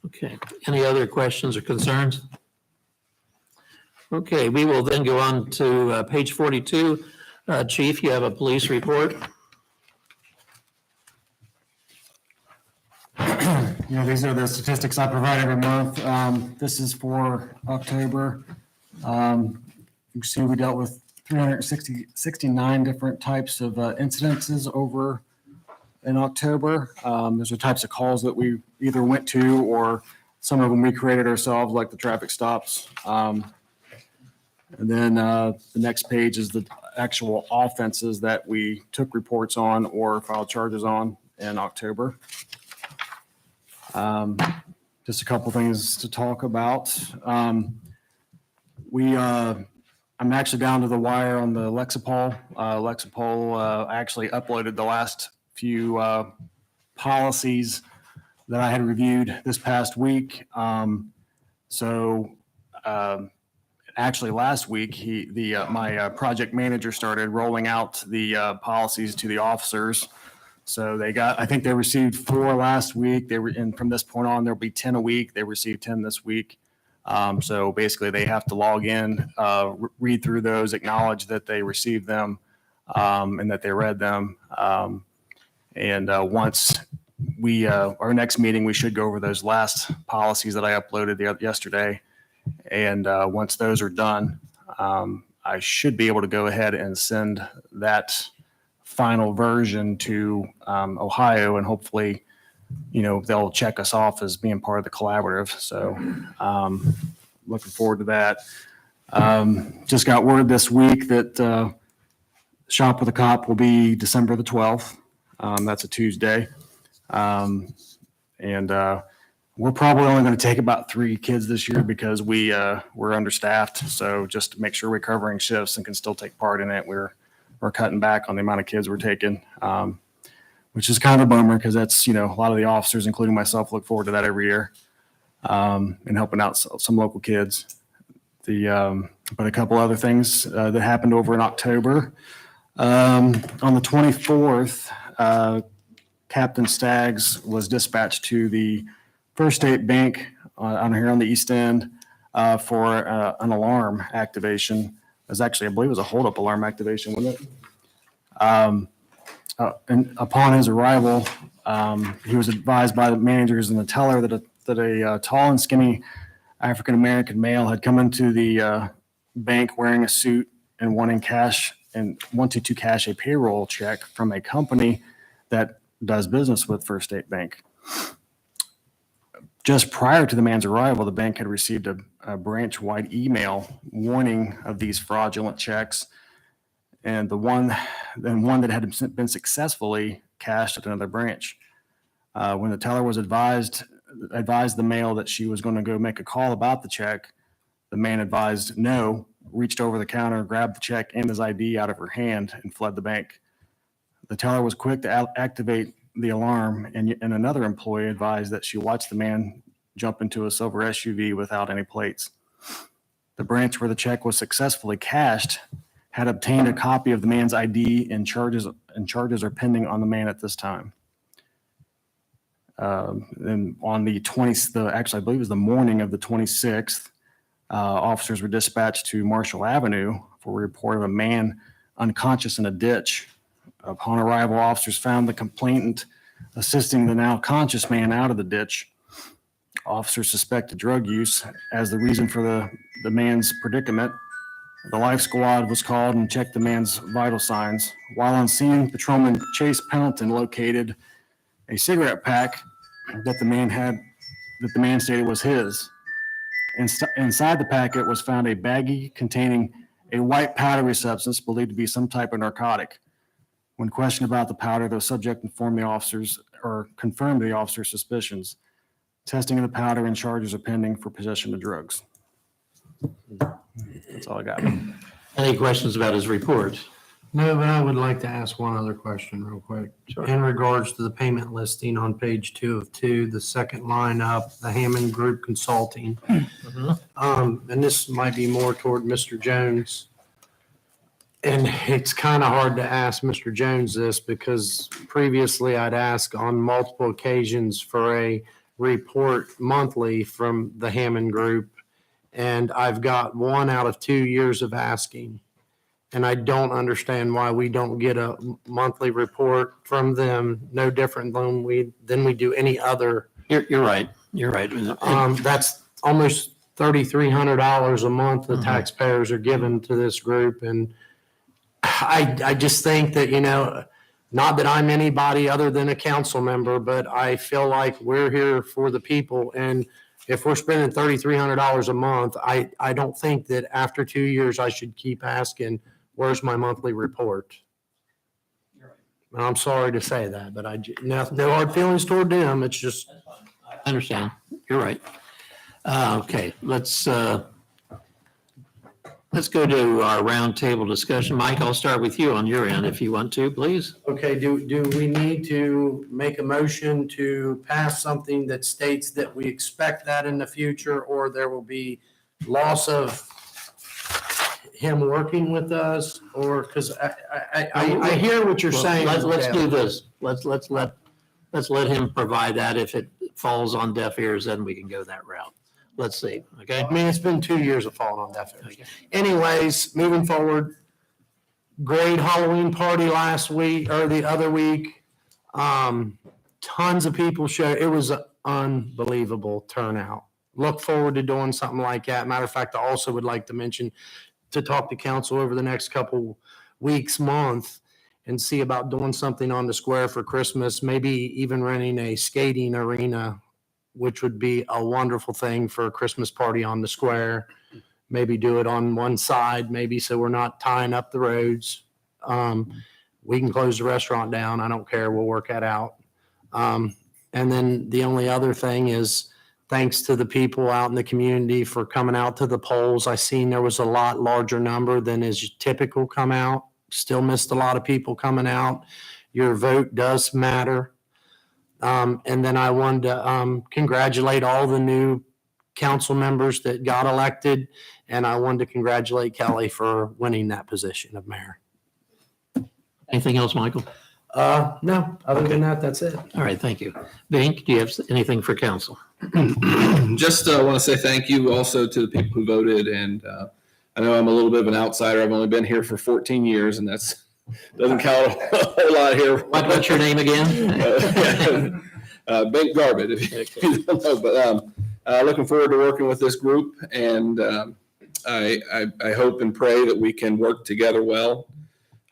Okay, any other questions or concerns? Okay, we will then go on to page 42. Chief, you have a police report? These are the statistics I provide every month. This is for October. You can see we dealt with 369 different types of incidences over in October. Those are types of calls that we either went to or some of them we created ourselves, like the traffic stops. And then the next page is the actual offenses that we took reports on or filed charges on in October. Just a couple things to talk about. I'm actually down to the wire on the Lexipol. Lexipol actually uploaded the last few policies that I had reviewed this past week. Actually last week, my project manager started rolling out the policies to the officers. So I think they received 4 last week. And from this point on, there'll be 10 a week. They received 10 this week. So basically they have to log in, read through those, acknowledge that they received them, and that they read them. Once our next meeting, we should go over those last policies that I uploaded yesterday. And once those are done, I should be able to go ahead and send that final version to Ohio, and hopefully, they'll check us off as being part of the collaborative. So looking forward to that. Just got word this week that Shop with a Cop will be December the 12th. That's a Tuesday. We're probably only going to take about 3 kids this year because we're understaffed. So just to make sure we're covering shifts and can still take part in it, we're cutting back on the amount of kids we're taking, which is kind of a bummer because that's, a lot of the officers, including myself, look forward to that every year. and helping out some local kids. But a couple other things that happened over in October. On the 24th, Captain Staggs was dispatched to the First State Bank on here on the East End for an alarm activation. It was actually, I believe it was a holdup alarm activation, wasn't it? And upon his arrival, he was advised by the managers and the teller that a tall and skinny African-American male had come into the bank wearing a suit and wanting to cash a payroll check from a company that does business with First State Bank. Just prior to the man's arrival, the bank had received a branch-wide email warning of these fraudulent checks, and the one that had been successfully cashed at another branch. When the teller was advised the male that she was going to go make a call about the check, the man advised no, reached over the counter, grabbed the check and his ID out of her hand, and fled the bank. The teller was quick to activate the alarm, and another employee advised that she watched the man jump into a silver SUV without any plates. The branch where the check was successfully cashed had obtained a copy of the man's ID, and charges are pending on the man at this time. And on the 20th, actually, I believe it was the morning of the 26th, officers were dispatched to Marshall Avenue for a report of a man unconscious in a ditch. Upon arrival, officers found the complainant assisting the now conscious man out of the ditch. Officers suspected drug use as the reason for the man's predicament. The life squad was called and checked the man's vital signs. While on scene, Patrolman Chase Pendleton located a cigarette pack that the man stated was his. Inside the packet was found a baggie containing a white powdery substance believed to be some type of narcotic. When questioned about the powder, the subject confirmed the officer's suspicions. Testing of the powder and charges are pending for possession of drugs. That's all I got. Any questions about his report? No, but I would like to ask one other question real quick. In regards to the payment listing on page 2 of 2, the second line up, the Hammond Group Consulting. And this might be more toward Mr. Jones. And it's kind of hard to ask Mr. Jones this because previously I'd asked on multiple occasions for a report monthly from the Hammond Group. And I've got 1 out of 2 years of asking. And I don't understand why we don't get a monthly report from them, no different than we do any other. You're right. You're right. That's almost $3,300 a month the taxpayers are giving to this group. And I just think that, not that I'm anybody other than a council member, but I feel like we're here for the people. And if we're spending $3,300 a month, I don't think that after 2 years, I should keep asking, where's my monthly report? And I'm sorry to say that, but no hard feelings toward them. It's just. I understand. You're right. Okay, let's go to our roundtable discussion. Mike, I'll start with you on your end if you want to, please. Okay, do we need to make a motion to pass something that states that we expect that in the future, or there will be loss of him working with us, or, because I hear what you're saying. Let's do this. Let's let him provide that. If it falls on deaf ears, then we can go that route. Let's see, okay? I mean, it's been 2 years of falling on deaf ears. Anyways, moving forward, great Halloween party last week or the other week. Tons of people showed. It was an unbelievable turnout. Look forward to doing something like that. Matter of fact, I also would like to mention to talk to council over the next couple weeks, month, and see about doing something on the square for Christmas, maybe even renting a skating arena, which would be a wonderful thing for a Christmas party on the square. Maybe do it on one side, maybe so we're not tying up the roads. We can close the restaurant down. I don't care. We'll work that out. And then the only other thing is thanks to the people out in the community for coming out to the polls. I seen there was a lot larger number than is typical come out. Still missed a lot of people coming out. Your vote does matter. And then I wanted to congratulate all the new council members that got elected. And I wanted to congratulate Kelly for winning that position of mayor. Anything else, Michael? No, other than that, that's it. All right, thank you. Bink, do you have anything for council? Just want to say thank you also to the people who voted. And I know I'm a little bit of an outsider. I've only been here for 14 years, and that's doesn't count a whole lot here. What's your name again? Bink Garbett, if you don't know. But looking forward to working with this group, and I hope and pray that we can work together well.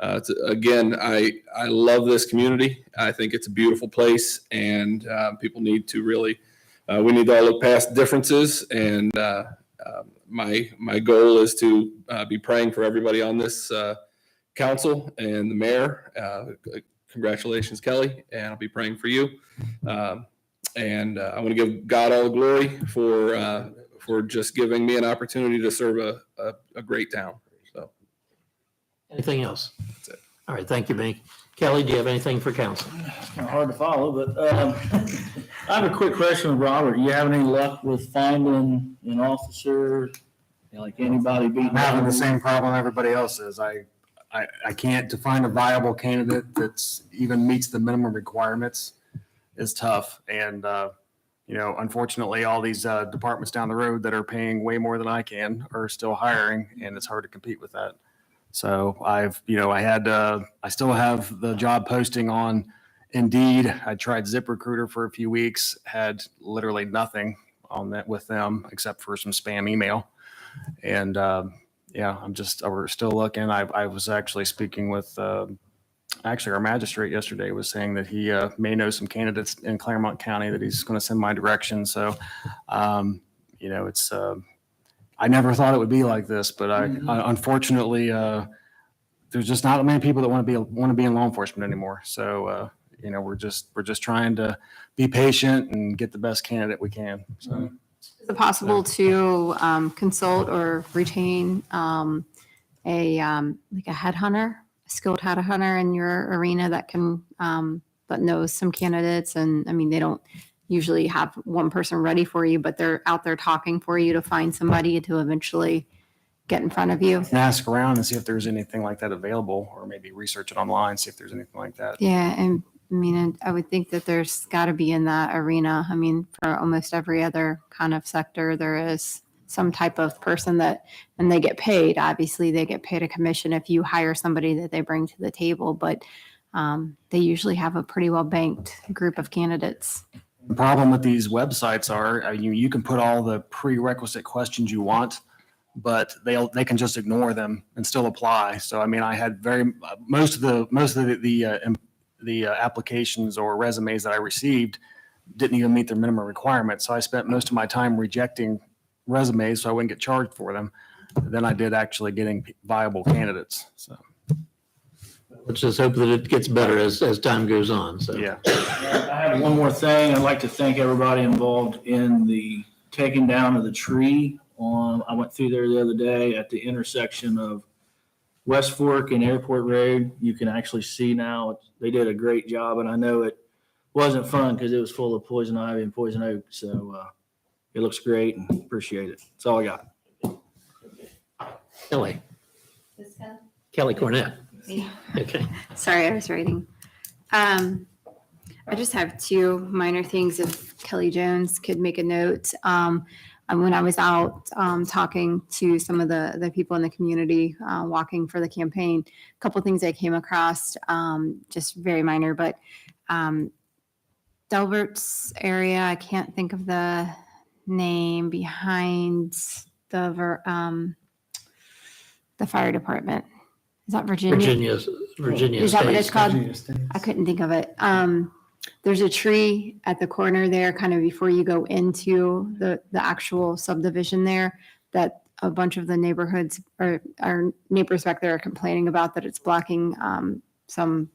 Again, I love this community. I think it's a beautiful place, and people need to really, we need to all look past differences. And my goal is to be praying for everybody on this council and the mayor. Congratulations, Kelly, and I'll be praying for you. And I want to give God all the glory for just giving me an opportunity to serve a great town. So. Anything else? That's it. All right, thank you, Bink. Kelly, do you have anything for council? It's kind of hard to follow, but I have a quick question with Robert. Do you have any luck with finding an officer, like anybody beating? I'm having the same problem everybody else is. I can't define a viable candidate that's even meets the minimum requirements is tough. And, unfortunately, all these departments down the road that are paying way more than I can are still hiring, and it's hard to compete with that. So I still have the job posting on Indeed. I tried ZipRecruiter for a few weeks, had literally nothing on that with them except for some spam email. And we're still looking. I was actually speaking with, our magistrate yesterday was saying that he may know some candidates in Claremont County that he's going to send my direction. So, it's, I never thought it would be like this, but unfortunately, there's just not many people that want to be in law enforcement anymore. So, we're just trying to be patient and get the best candidate we can. So. Is it possible to consult or retain a headhunter, a skilled headhunter in your arena that can that knows some candidates? And I mean, they don't usually have one person ready for you, but they're out there talking for you to find somebody to eventually get in front of you. And ask around and see if there's anything like that available, or maybe research it online, see if there's anything like that. Yeah, and I mean, I would think that there's got to be in that arena. I mean, for almost every other kind of sector, there is some type of person and they get paid. Obviously, they get paid a commission if you hire somebody that they bring to the table, but they usually have a pretty well banked group of candidates. The problem with these websites are you can put all the prerequisite questions you want, but they can just ignore them and still apply. So I mean, I had most of the applications or resumes that I received didn't even meet their minimum requirements. So I spent most of my time rejecting resumes so I wouldn't get charged for them than I did actually getting viable candidates. So Let's just hope that it gets better as time goes on. So yeah. I have one more thing. I'd like to thank everybody involved in the taking down of the tree I went through there the other day at the intersection of West Fork and Airport Road. You can actually see now they did a great job, and I know it wasn't fun because it was full of poison ivy and poison oak. So it looks great and appreciate it. That's all I got. Kelly Cornett. Okay. Sorry, I was writing. I just have two minor things. If Kelly Jones could make a note. When I was out talking to some of the people in the community, walking for the campaign, a couple of things I came across, just very minor, but Delbert's area, I can't think of the name, behind the fire department. Is that Virginia? Virginia. Is that what it's called? Virginia State. I couldn't think of it. There's a tree at the corner there, kind of before you go into the actual subdivision there, that a bunch of the neighborhoods or our neighbors back there are complaining about, that it's blocking some.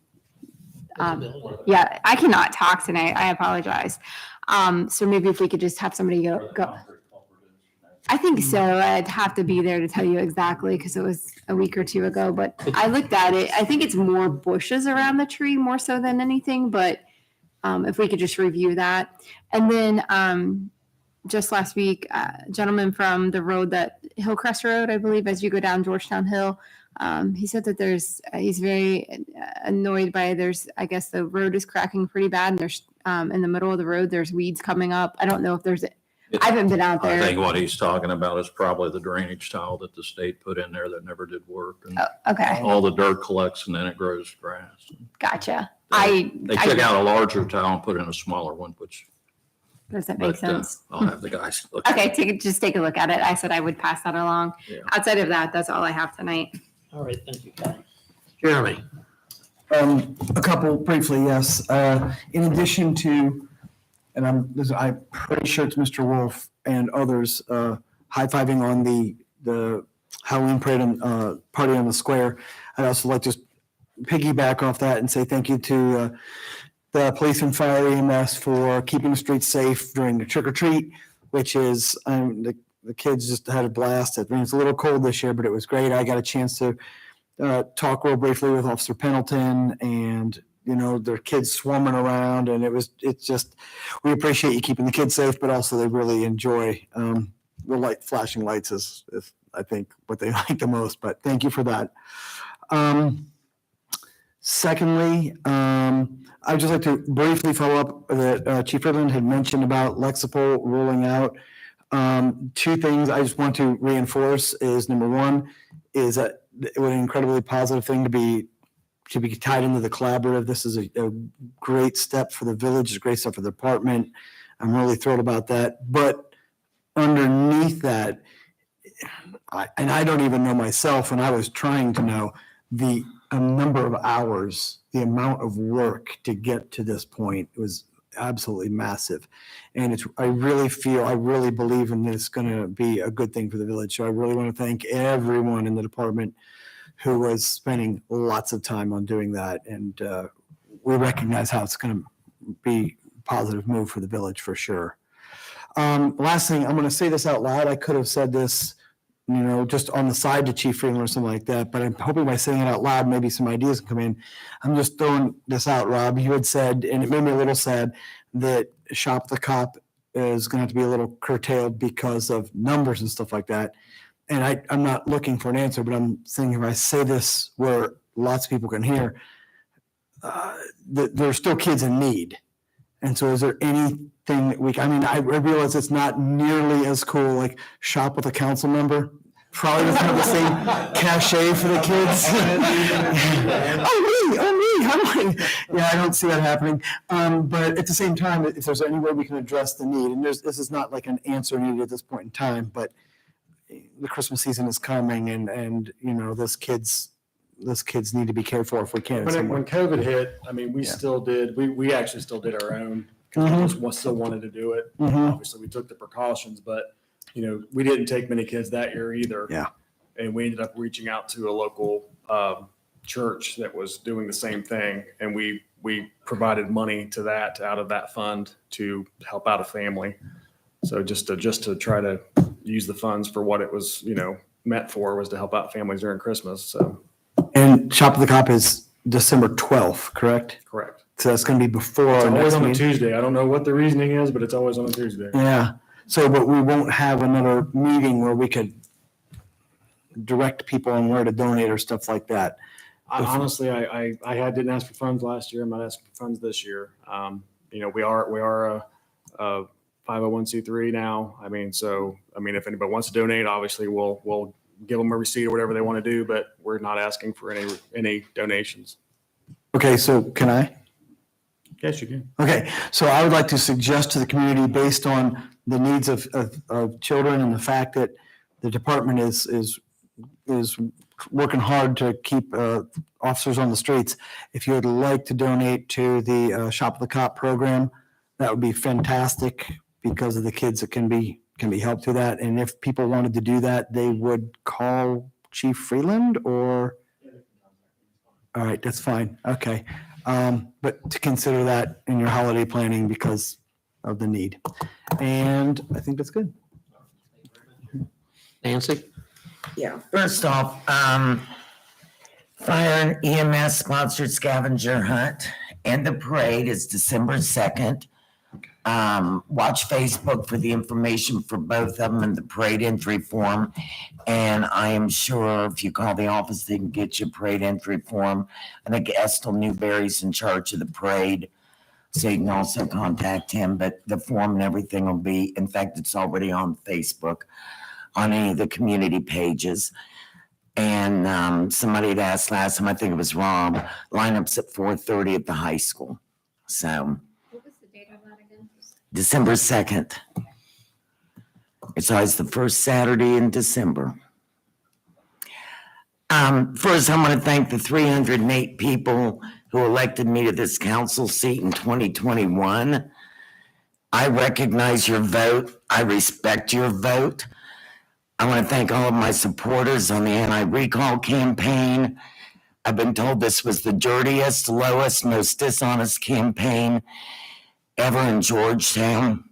Yeah, I cannot talk tonight. I apologize. So maybe if we could just have somebody go. I think so. I'd have to be there to tell you exactly because it was a week or two ago. But I looked at it. I think it's more bushes around the tree more so than anything. But if we could just review that. And then just last week, a gentleman from the road that Hillcrest Road, I believe, as you go down Georgetown Hill. He said that he's very annoyed by I guess the road is cracking pretty bad, and there's in the middle of the road, there's weeds coming up. I don't know if I haven't been out I there. think what he's talking about is probably the drainage tile that the state put in there that never did work. And Okay, all the dirt collects and then it grows grass. gotcha. They took out a larger tile and put in a smaller one, which. Does that make but, sense? I'll have the guys look. Okay, just take a look at it. I said I would pass that along. Yeah. Outside of that, that's all I have tonight. All right, thank you, Kelly. Jeremy? A couple briefly, yes. In addition to, and I'm pretty sure it's Mr. Wolf and others high-fiving on the Halloween parade and party on the square, I'd also like to just piggyback off that and say thank you to the police and fire EMS for keeping the streets safe during the trick or treat, which is the kids just had a blast. It was a little cold this year, but it was great. I got a chance to talk real briefly with Officer Pendleton, and their kids swarming around, and it's just, we appreciate you keeping the kids safe, but also they really enjoy the flashing lights is I think what they like the most. But thank you for that. Secondly, I'd just like to briefly follow up that Chief Freeland had mentioned about Lexipol rolling out. Two things I just want to reinforce is, number one, is that it was an incredibly positive thing to be tied into the collaborative. This is a great step for the village, a great step for the department. I'm really thrilled about that. But underneath that, I don't even know myself, and I was trying to know the number of hours, the amount of work to get to this point was absolutely massive. And I really believe in this going to be a good thing for the village. So I really want to thank everyone in the department who was spending lots of time on doing that. And we recognize how it's going to be a positive move for the village for sure. Last thing, I'm going to say this out loud. I could have said this, just on the side to Chief Freeland or something like that, but I'm hoping by saying it out loud, maybe some ideas can come in. I'm just throwing this out, Rob. You had said, and it made me a little sad, that Shop the Cop is going to have to be a little curtailed because of numbers and stuff like that. And I'm not looking for an answer, but I'm saying if I say this where lots of people can hear, there are still kids in need. And so is there anything that I realize it's not nearly as cool, like shop with a council member. Probably doesn't have the same cachet for the kids. Oh me, how do I? Yeah, I don't see that happening. But at the same time, if there's any way we can address the need, and this is not like an answer needed at this point in time, but the Christmas season is coming, and those kids need to be cared for if we can. When COVID hit, we still did, we actually still did our own, because we still wanted to do it. Obviously, we took the precautions, but, we didn't take many kids that year either. Yeah. And we ended up reaching out to a local church that was doing the same thing. And we provided money to that, out of that fund, to help out a family. So just to try to use the funds for what it was, meant for, was to help out families during Christmas. So. And Shop of the Cop is December 12th, correct? Correct. So that's going to be before. It's our always next on a meeting. Tuesday. I don't know what the reasoning is, but it's always on a Tuesday. Yeah. So, but we won't have another meeting where we could direct people on where to donate or stuff like that. Honestly, I didn't ask for funds last year. I'm not asking for funds this year. We are a 501c3 now. If anybody wants to donate, obviously we'll give them a receipt or whatever they want to do, but we're not asking for any donations. Okay, so can I? Yes, you can. Okay, so I would like to suggest to the community, based on the needs of children and the fact that the department is working hard to keep officers on the streets, if you would like to donate to the Shop of the Cop program, that would be fantastic because of the kids that can be helped through that. And if people wanted to do that, they would call Chief Freeland or? All right, that's fine. Okay. But to consider that in your holiday planning because of the need. And I think that's good. Nancy? Yeah, first off, Fire and EMS sponsored scavenger hunt and the parade is December 2nd. Watch Facebook for the information for both of them and the parade entry form. And I am sure if you call the office, they can get you a parade entry form. I think Estel Newberry's in charge of the parade, so you can also contact him. But the form and everything will be, in fact, it's already on Facebook, on any of the community pages. And somebody had asked last time, I think it was Rob, lineups at 4:30 at the high school. So What was the date of that again? December 2nd. It's always the first Saturday in December. First, I want to thank the 308 people who elected me to this council seat in 2021. I recognize your vote. I respect your vote. I want to thank all of my supporters on the anti-recall campaign. I've been told this was the dirtiest, lowest, most dishonest campaign ever in Georgetown.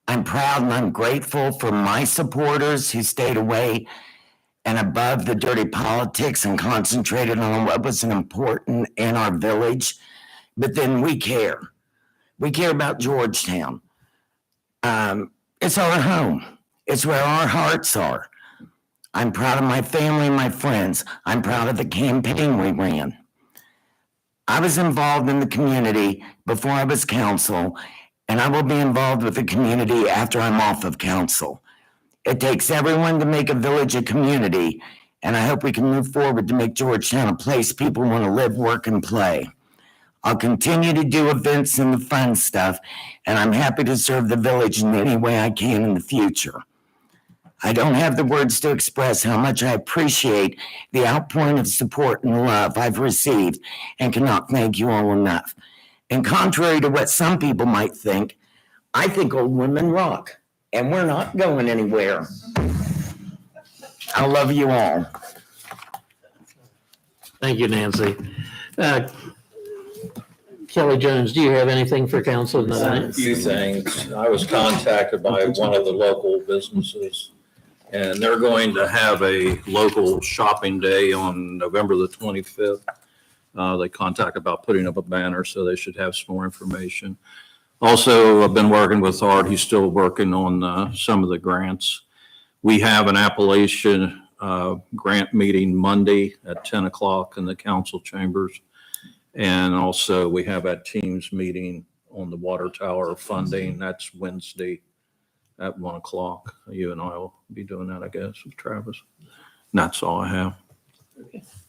I'm proud and I'm grateful for my supporters who stayed away and above the dirty politics and concentrated on what was important in our village. But then we care. We care about Georgetown. It's our home. It's where our hearts are. I'm proud of my family and my friends. I'm proud of the campaign we ran. I was involved in the community before I was council, and I will be involved with the community after I'm off of council. It takes everyone to make a village a community, and I hope we can move forward to make Georgetown a place people want to live, work, and play. I'll continue to do events and the fun stuff, and I'm happy to serve the village in any way I can in the future. I don't have the words to express how much I appreciate the outpouring of support and love I've received and cannot thank you all enough. And contrary to what some people might think, I think old women rock, and we're not going anywhere. I love you all. Thank you, Nancy. Kelly Jones, do you have anything for council A tonight? few things. I was contacted by one of the local businesses, and they're going to have a local shopping day on November the 25th. They contacted about putting up a banner, so they should have some more information. Also, I've been working with Art. He's still working on some of the grants. We have an Appalachian grant meeting Monday at 10 o'clock in the council chambers. And also we have a Teams meeting on the water tower funding. That's Wednesday at 1 o'clock. You and I will be doing that, I guess, with Travis. And that's all I have.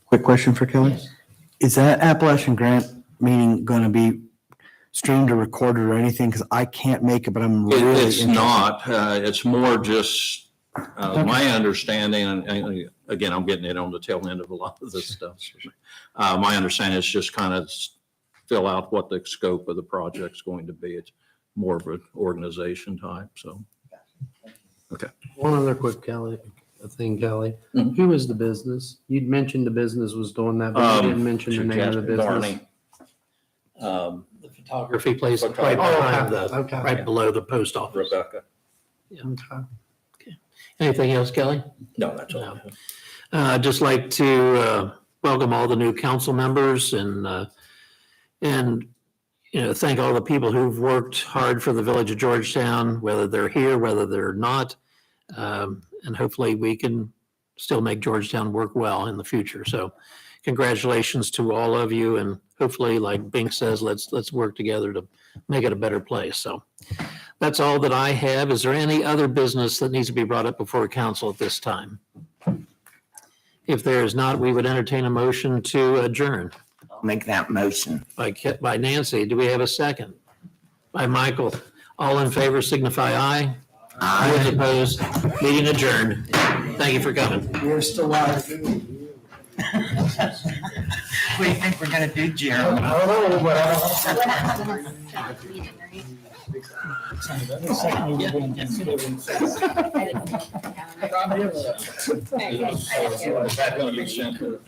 Quick question for Kelly. Is that Appalachian Grant meeting going to be streamed or recorded or anything? Because I can't make it, but I'm really It's interested. not, it's more just my understanding, and again, I'm getting it on the tail end of a lot of this stuff. My understanding is just kind of fill out what the scope of the project's going to be. It's more of an organization type, so. Okay. One other quick thing, Kelly. Mhm. Who is the business? You'd mentioned the business was doing that, but you didn't mention the name of the business. Barney. The photography place right Photography. behind the, Okay. right below the post office. Rebecca. Okay. Anything else, Kelly? No, that's all. I have. I'd just like to welcome all the new council members and thank all the people who've worked hard for the village of Georgetown, whether they're here, whether they're not. And hopefully we can still make Georgetown work well in the future. So congratulations to all of you. And hopefully, like Bink says, let's work together to make it a better place. So that's all that I have. Is there any other business that needs to be brought up before council at this time? If there is not, we would entertain a motion to adjourn. I'll make that motion. By Nancy. Do we have a second? By Michael. All in favor signify aye. Those opposed, meeting adjourned. Thank you for coming. You're still alive. What do you think we're gonna do, Jeremy? I don't know, but Is that gonna be sent to-